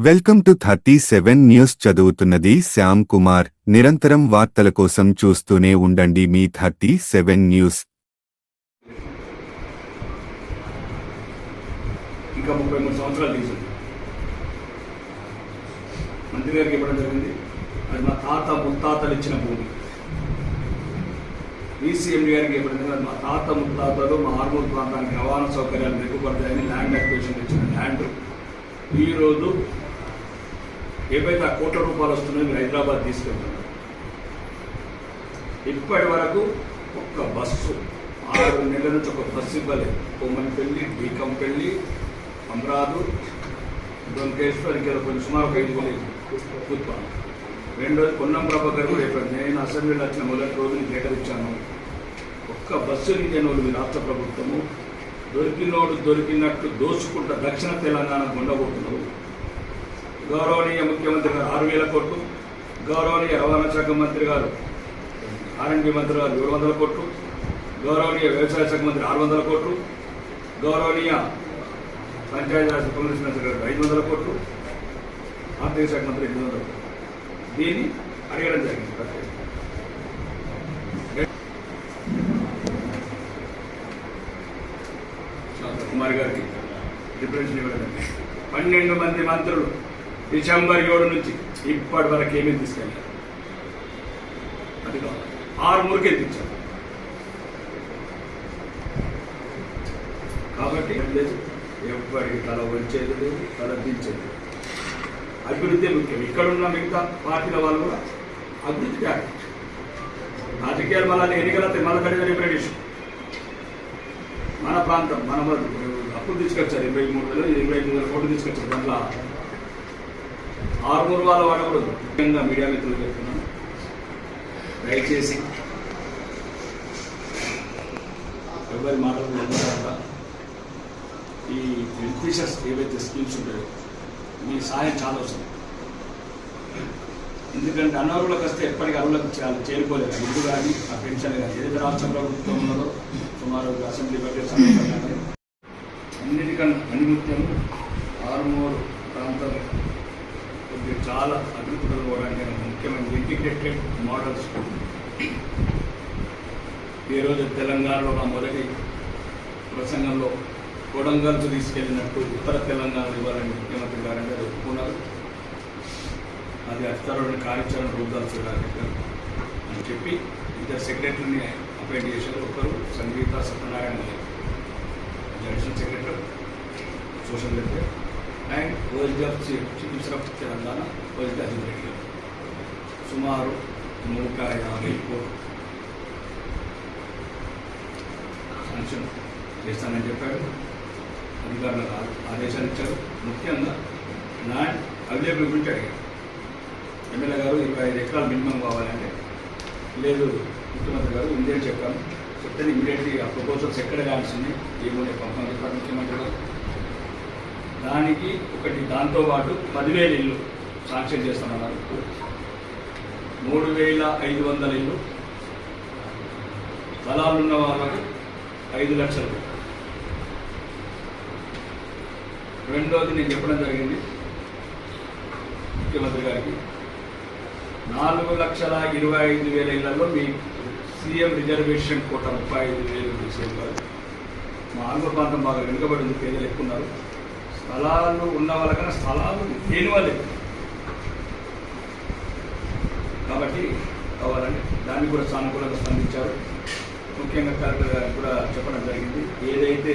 Welcome to 37 news. చదువుతున్నది శ్యామ్ కుమార్. నిరంతరం వార్తల కోసం చూస్తూనే ఉండండి మీ 37 న్యూస్. ఇంకా 33 సంవత్సరాలు తీసుకుంది. మంత్రి గారికి ఇవ్వడం జరిగింది. అది మా తాత ముత్తాతలు ఇచ్చిన భూమి. ఈసీఎండి గారికి ఇవ్వడం జరిగింది. మా తాత ముత్తాతలు మా ఆర్మూర్ ప్రాంతానికి రవాణా సౌకర్యాలు మెరుగుపడతాయని ల్యాండ్ అక్విజిషన్ ఇచ్చిన ల్యాండ్ ఈరోజు ఏవైతే ఆ కోట్ల రూపాయలు వస్తున్నాయో మీరు హైదరాబాద్ తీసుకెళ్తున్నారు. ఇప్పటి వరకు ఒక్క బస్సు 6 నెలల నుంచి ఒక బస్సు ఇవ్వలేదు. కొమ్మనిపల్లి, బీకంపల్లి, అమరాదు, దొంకేశ్వరికి కొంచెం సుమారు 5 వేలు ఉత్పత్తి. రెండోది పొన్నం ప్రభాకర్ కూడా చెప్పాడు, నేను అసెంబ్లీలో వచ్చిన మొదటి రోజు నీకు లెటర్ ఇచ్చాను. ఒక్క బస్సు నిజనోడు మీ రాష్ట్ర ప్రభుత్వము దొరికినోడు దొరికినట్టు దోచుకుంటా దక్షిణ తెలంగాణ ఉండబోతున్నారు. గౌరవనీయ ముఖ్యమంత్రి గారు 6,000 కోట్లు, గౌరవనీయ రవాణా శాఖ మంత్రి గారు ఆర్ఎండ్బి మంత్రి గారు 700 కోట్లు, గౌరవనీయ వ్యవసాయ శాఖ మంత్రి 600 కోట్లు, గౌరవనీయ పంచాయతీరాజ్ కమిషన్ మంత్రి గారు 500 కోట్లు, ఆర్థిక శాఖ మంత్రి 800 కోట్లు. దీన్ని అడగడం జరిగింది. కుమార్ గారికి రిప్రజెంటేషన్ ఇవ్వడం జరిగింది. 12 మంది మంత్రులు డిసెంబర్ 7 నుంచి ఇప్పటి వరకు ఏమేమి తీసుకెళ్ళారు అది కావాలి. 6 మురికే తెచ్చారు. కాబట్టి ఎవ్వరికి తల వచ్చేది లేదు, తల దించేది లేదు. అభివృద్ధి ముఖ్యం. ఇక్కడున్న మిగతా పార్టీల వాళ్ళు కూడా అభివృద్ధి రాజకీయాలు మళ్ళీ ఎన్నికల మళ్ళీ తడిన రిప్రజెంటేషన్ మన ప్రాంతం మన అప్పులు తీసుకొచ్చారు. 23,000 కోట్లు తీసుకొచ్చారు. దాంట్లో ఆర్మూర్ వాళ్ళ వాడకూడదు. ముఖ్యంగా మీడియా మిత్రులు చెప్తున్నాను, దయచేసి ఎవరి మాటలు నమ్మకుండా ఈ బెనిఫిషియర్స్ ఏవైతే స్కీమ్స్ ఉంటాయో మీ సాయం చాలా అవసరం. ఎందుకంటే అనర్హులకు వస్తే ఎప్పటికీ అర్హులకు చేరుకోలేదు. ఇల్లు కానీ ఆ పెన్షన్ కానీ ఏదైతే రాష్ట్ర ప్రభుత్వం ఉన్నదో సుమారు అసెంబ్లీ బడ్జెట్ సమయంలో అన్నిటికన్నా అనిముత్యం ఆర్మూర్ ప్రాంతం చాలా అభివృద్ధి పోవడానికి ముఖ్యమైన ఇంటిగ్రేటెడ్ మోడల్ స్కూల్. ఈరోజు తెలంగాణలో నా మొదటి ప్రసంగంలో కొడంగల్కు తీసుకెళ్ళినట్టు ఉత్తర తెలంగాణ ఇవ్వాలని ముఖ్యమంత్రి గారు అంటే ఒప్పుకున్నారు. అది అధికారులను కార్యాచరణ రూపదాల్చారు అని చెప్పి ఇద్దరు సెక్రటరీని అపాయింట్ చేశారు. ఒకరు Sangeeta Satyanarayana additional secretary social welfare and OSD of chief minister of Telangana OSD Ajit Reddy garu. సుమారు 150 కోట్లు శాంక్షన్ చేస్తానని చెప్పారు. అధికారులకు ఆదేశాలు ఇచ్చారు. ముఖ్యంగా ల్యాండ్ అవైలబిలిటీ అడిగారు. ఎమ్మెల్యే గారు 25 ఎకరాలు మినిమం కావాలంటే లేదు ముఖ్యమంత్రి గారు ఇండియన్ చెప్పాను చెప్తే ఇమీడియట్లీ ఆ ప్రపోజల్స్ ఎక్కడ ల్యాండ్స్ ఉన్నాయి ఏమో పంపని చెప్పారు ముఖ్యమంత్రి గారు. దానికి ఒకటి దాంతోపాటు 10,000 ఇళ్ళు శాంక్షన్ చేస్తామన్నారు. 3,500 ఇళ్ళు స్థలాలు ఉన్న వాళ్ళకు 5 లక్షలు. రెండోది నేను చెప్పడం జరిగింది ముఖ్యమంత్రి గారికి 4,25,000 ఇళ్లలో మీ సీఎం రిజర్వేషన్ కోట 35,000 తీసేవారు. మా ఆంధ్ర ప్రాంతం బాగా వెనుకబడింది, పేదలు ఎక్కువ ఉన్నారు. స్థలాలు ఉన్న వాళ్ళకన్నా స్థలాలు లేని వాళ్ళు కాబట్టి కావాలని దాన్ని కూడా సానుకూలంగా స్పందించారు. ముఖ్యంగా కలెక్టర్ గారికి కూడా చెప్పడం జరిగింది. ఏదైతే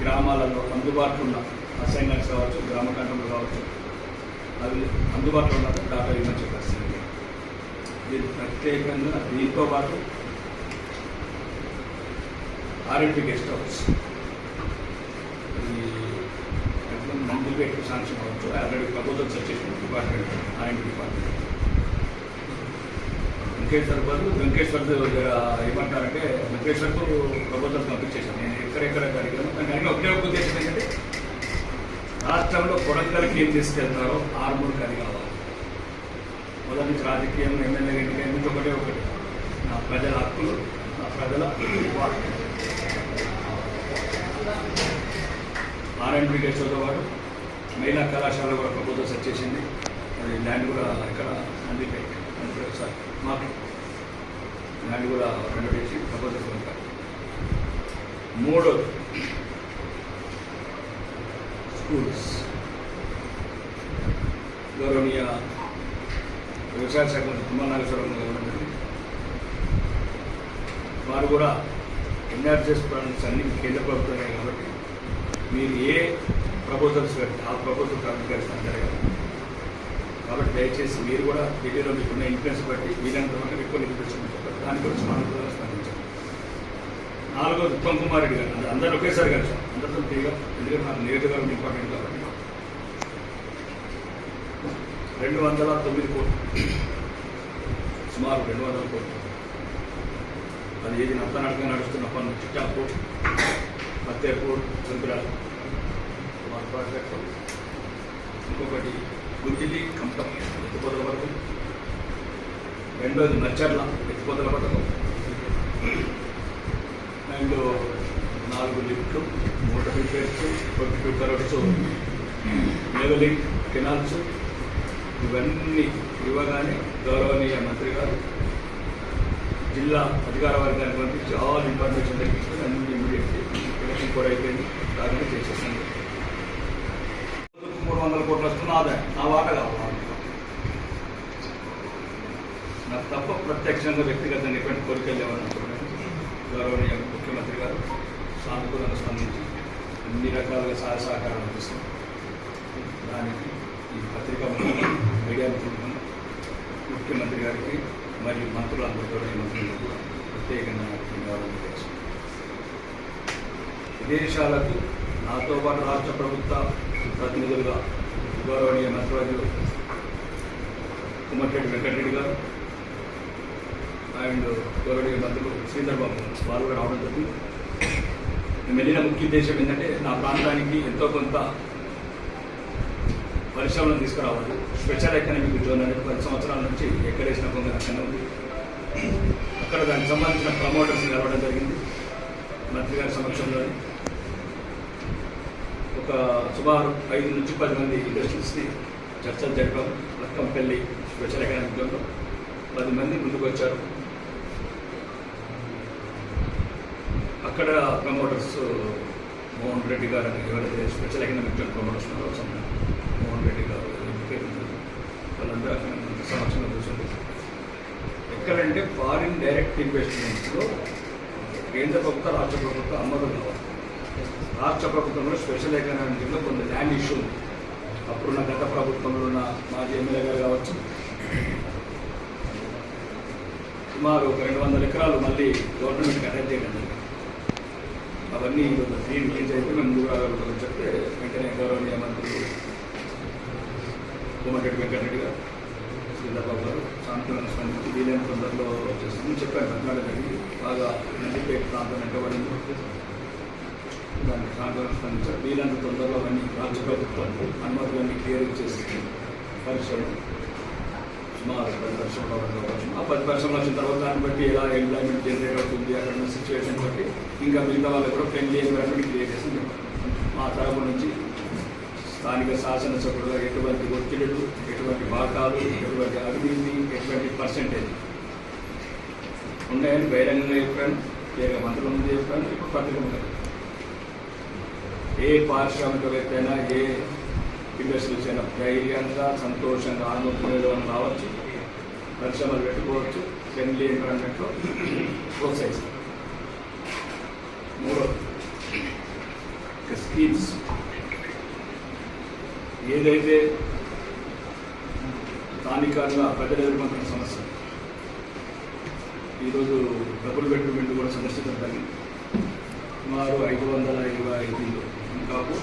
గ్రామాలలో అందుబాటులో ఉన్న అసైన్మెంట్స్ కావచ్చు, గ్రామ కంట్రోల్ కావచ్చు, అవి అందుబాటులో ఉన్నదో డాటా ఇవ్వమని చెప్పేస్తుంది. దీన్ని ప్రత్యేకంగా దీంతో పాటు ఆర్ఎండ్బి గెస్ట్ హౌస్ మందులు పెట్టి శాంక్షన్ అవ్వచ్చు. ఆల్రెడీ ప్రపోజల్స్ వచ్చేసిన డిపార్ట్మెంట్ ఆర్ఎండ్బి డిపార్ట్మెంట్ వెంకటేశ్వర్ ఏమంటారంటే వెంకటేశ్వర్కు ప్రపోజల్స్ పంపించేసాను. నేను ఎక్కడెక్కడ అడిగాను. కానీ ఒకటే ఒక ఉద్దేశం ఏంటంటే రాష్ట్రంలో కొడంగల్కి ఏం తీసుకెళ్తారో ఆర్మూర్కి అది కావాలి. మొదటి నుంచి రాజకీయం ఎమ్మెల్యే ఎన్నికల నుంచి ఒకటి నా ప్రజల హక్కులు, నా ప్రజల ఆర్ఎండ్బి గెస్ట్తో పాటు మహిళా కళాశాల కూడా ప్రపోజల్స్ వచ్చేసింది. అది ల్యాండ్ కూడా ఇక్కడ అందుకే సార్ మాకు ల్యాండ్ కూడా రెండు చేసి ప్రపోజల్స్ ఉంటాయి. మూడోది స్కూల్స్. గౌరవనీయ వ్యవసాయ శాఖ మంత్రి తుమ్మల నాగేశ్వరరావు గారు వారు కూడా ఎన్ఆర్జీఎస్ ప్రాజెక్ట్స్ అన్ని కేంద్ర ప్రభుత్వమే కాబట్టి మీరు ఏ ప్రపోజల్స్ పెడితే ఆ ప్రపోజల్స్ అంగీకరిస్తాను జరగాలి. కాబట్టి దయచేసి మీరు కూడా ఢిల్లీలో మీకున్న ఇన్ఫ్లుయెన్స్ బట్టి వీరంత వరకు ఎక్కువ నిధులు తెచ్చుకుంటారు. దాని గురించి మనం కూడా స్పందించాం. నాలుగోది ఉత్తమ్ కుమార్ రెడ్డి గారు అందరూ ఒకేసారి కలిసాం. అందరితో తీయగా ఎందుకంటే నాకు నియోజకవర్గం ఇంపార్టెంట్ కాబట్టి 209 కోట్లు, సుమారు 200 కోట్లు. అది ఏది నత్తనడకగా నడుస్తున్న పనులు చిట్టాపూర్, ఫత్తేపూర్, గుంతురాలు ప్రాజెక్టు, ఇంకొకటి గుంజిలి కంపం ఎత్తిపోతల పథకం, రెండోది నచ్చర్ల ఎత్తిపోతల పథకం, అండ్ 4 లిఫ్ట్లు, 3 రిపేర్స్, 22 కరోడ్స్ లెవెలింగ్ కెనాల్స్. ఇవన్నీ ఇవ్వగానే గౌరవనీయ మంత్రి గారు జిల్లా అధికార వర్గాన్ని పంపించి ఆల్ ఇన్ఫర్మేషన్ తెప్పించుకొని అన్ని ఇమీడియట్లీ ఎలక్షన్ కూడా అయిపోయింది. దాన్ని చేసేసాను. 300 కోట్లు వస్తున్న ఆదాయం నా వాట కావాలి. నాకు తప్ప ప్రత్యక్షంగా వ్యక్తిగతంగా ఎటువంటి కోరికలు లేవనుకుంటున్నాను. గౌరవనీయ ముఖ్యమంత్రి గారు సానుకూలంగా స్పందించి అన్ని రకాలుగా సహకారం అందిస్తారు. దానికి ఈ పత్రికా మీడియా మిత్రులకు, ముఖ్యమంత్రి గారికి మరియు మంత్రులందరూ కూడా ఈ మంత్రులకు కూడా ప్రత్యేకంగా గౌరవం చేస్తారు. విదేశాలకు నాతో పాటు రాష్ట్ర ప్రభుత్వ ప్రతినిధులుగా గౌరవనీయ మంత్రివర్యులు కుమ్మటిరెడ్డి వెంకటరెడ్డి గారు అండ్ గౌరవనీయ మంత్రులు శ్రీధర్ బాబు వారు కూడా రావడం జరిగింది. మేము వెళ్ళిన ముఖ్య ఉద్దేశం ఏంటంటే నా ప్రాంతానికి ఎంతో కొంత పరిశ్రమలను తీసుకురావాలి. స్పెషల్ ఎకనామిక్ జోన్ అనేది 10 సంవత్సరాల నుంచి ఎక్కడేసిన కొంత అక్కడ ఉంది. అక్కడ దానికి సంబంధించిన ప్రమోటర్స్ని కలవడం జరిగింది మంత్రి గారి సమక్షంలో. ఒక సుమారు 5 నుంచి 10 మంది ఇండస్ట్రీస్ని చర్చలు జరిపాం. లక్కంపల్లి స్పెషల్ ఎకనామిక్ జోన్లో 10 మంది ముందుకు వచ్చారు. అక్కడ ప్రమోటర్స్ మోహన్ రెడ్డి గారు అని ఎవరైతే special economic zone promoters Mohan Reddy గారు వాళ్ళందరూ సమక్షంలో కూర్చుంది. ఎక్కడంటే ఫారిన్ డైరెక్ట్ ఇన్వెస్ట్మెంట్స్లో కేంద్ర ప్రభుత్వ రాష్ట్ర ప్రభుత్వ ఆమోదం కావాలి. రాష్ట్ర ప్రభుత్వంలో స్పెషల్ ఎకనామిక్లో కొంత ల్యాండ్ ఇష్యూ ఉంది. అప్పుడున్న గత ప్రభుత్వంలో ఉన్న మాజీ ఎమ్మెల్యే గారు కావచ్చు, సుమారు ఒక 200 ఎకరాలు మళ్ళీ గవర్నమెంట్కి అటాచ్ చేయడం జరిగింది. అవన్నీ రిలీజ్ అయితే మేము ముందుకు రాగలుగుతామని చెప్తే వెంటనే గౌరవనీయ మంత్రులు కోమటిరెడ్డి వెంకటరెడ్డి గారు, శ్రీధర్బాబు గారు సానుకూలంగా స్పందించి వీలైన తొందరలో చేస్తామని చెప్పాను. కర్ణాటకకి బాగా నందిపేట ప్రాంతం వెంటబడింది. దాన్ని సానుకూలంగా స్పందించారు. వీలైనంత తొందరలో అవన్నీ రాష్ట్ర ప్రభుత్వం అనుమతులన్నీ క్లియర్ చేసి పరిశ్రమలు సుమారు 10 పరిశ్రమలు అవ్వచ్చు. ఆ 10 పరిశ్రమలు వచ్చిన తర్వాత దాన్ని బట్టి ఎలా ఎంప్లాయ్మెంట్ జనరేట్ అవుతుంది అక్కడ ఉన్న సిచ్యువేషన్ బట్టి ఇంకా మిగతా వాళ్ళకి కూడా ఫ్రెండ్లీ ఎన్విరాన్మెంట్ క్రియేట్ చేసి మా తరపు నుంచి స్థానిక శాసనసభ్యులుగా ఎటువంటి ఒత్తిడులు, ఎటువంటి వాటాలు, ఎటువంటి అవినీతి, ఎటువంటి పర్సెంటేజ్ ఉన్నాయని బహిరంగంగా చెప్పాను. లేక మంత్రుల ముందు చెప్పాను. ఇప్పుడు పత్రిక ముందు ఏ పారిశ్రామికవేత్త అయినా ఏ ఇండస్ట్రీస్ అయినా ధైర్యంగా సంతోషంగా ఆనందంలో రావచ్చు, పరిశ్రమలు పెట్టుకోవచ్చు, ఫ్రెండ్లీ ఎన్విరాన్మెంట్లో ప్రోత్సహిస్తాం. మూడోది స్కీమ్స్. ఏదైతే స్థానికంగా ప్రజలు ఎదుర్కొంటున్న సమస్య, ఈరోజు డబుల్ బెడ్రూమ్ కూడా సమస్య తగ్గింది. సుమారు 525 ఇల్లు కాపు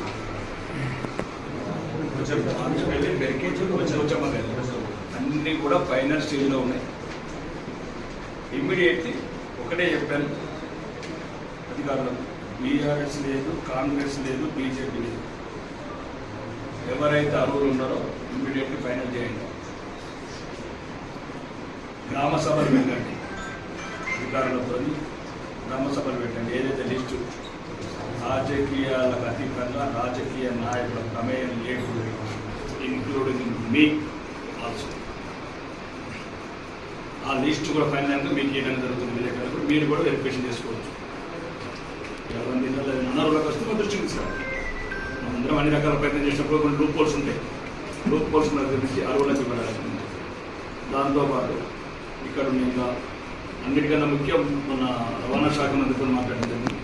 అన్నీ కూడా ఫైనల్ స్టేజ్లో ఉన్నాయి. ఇమ్మీడియట్లీ ఒకటే చెప్పాను అధికారులకు, బీఆర్ఎస్ లేదు, కాంగ్రెస్ లేదు, బీజేపీ లేదు. ఎవరైతే అర్హులు ఉన్నారో ఇమ్మీడియట్లీ ఫైనల్ చేయండి. గ్రామ సభలు పెట్టండి, అధికారులతో గ్రామ సభలు పెట్టండి. ఏదైతే లిస్టు రాజకీయాలకు అతీతంగా రాజకీయ నాయకుల ప్రమేయం లేకుండా ఇంక్లూడింగ్ మీ ఆల్సో ఆ లిస్ట్ కూడా ఫైనల్గా మీకు ఏదైనా జరుగుతుంది విలేకరులకు మీరు కూడా వెరిఫికేషన్ చేసుకోవచ్చు. ఎవరి అనర్హులకు వస్తే మా దృష్టికి తీసుకురావాలి. మనందరం అన్ని రకాల ప్రయత్నం చేసినప్పుడు కొన్ని లూప్ హోల్స్ ఉంటాయి. లూప్ హోల్స్ మీద గురించి అర్హులకు ఇవ్వడానికి. దాంతోపాటు ఇక్కడ మేము అన్నిటికన్నా ముఖ్యం మన రవాణా శాఖ మంత్రితో మాట్లాడడం జరిగింది.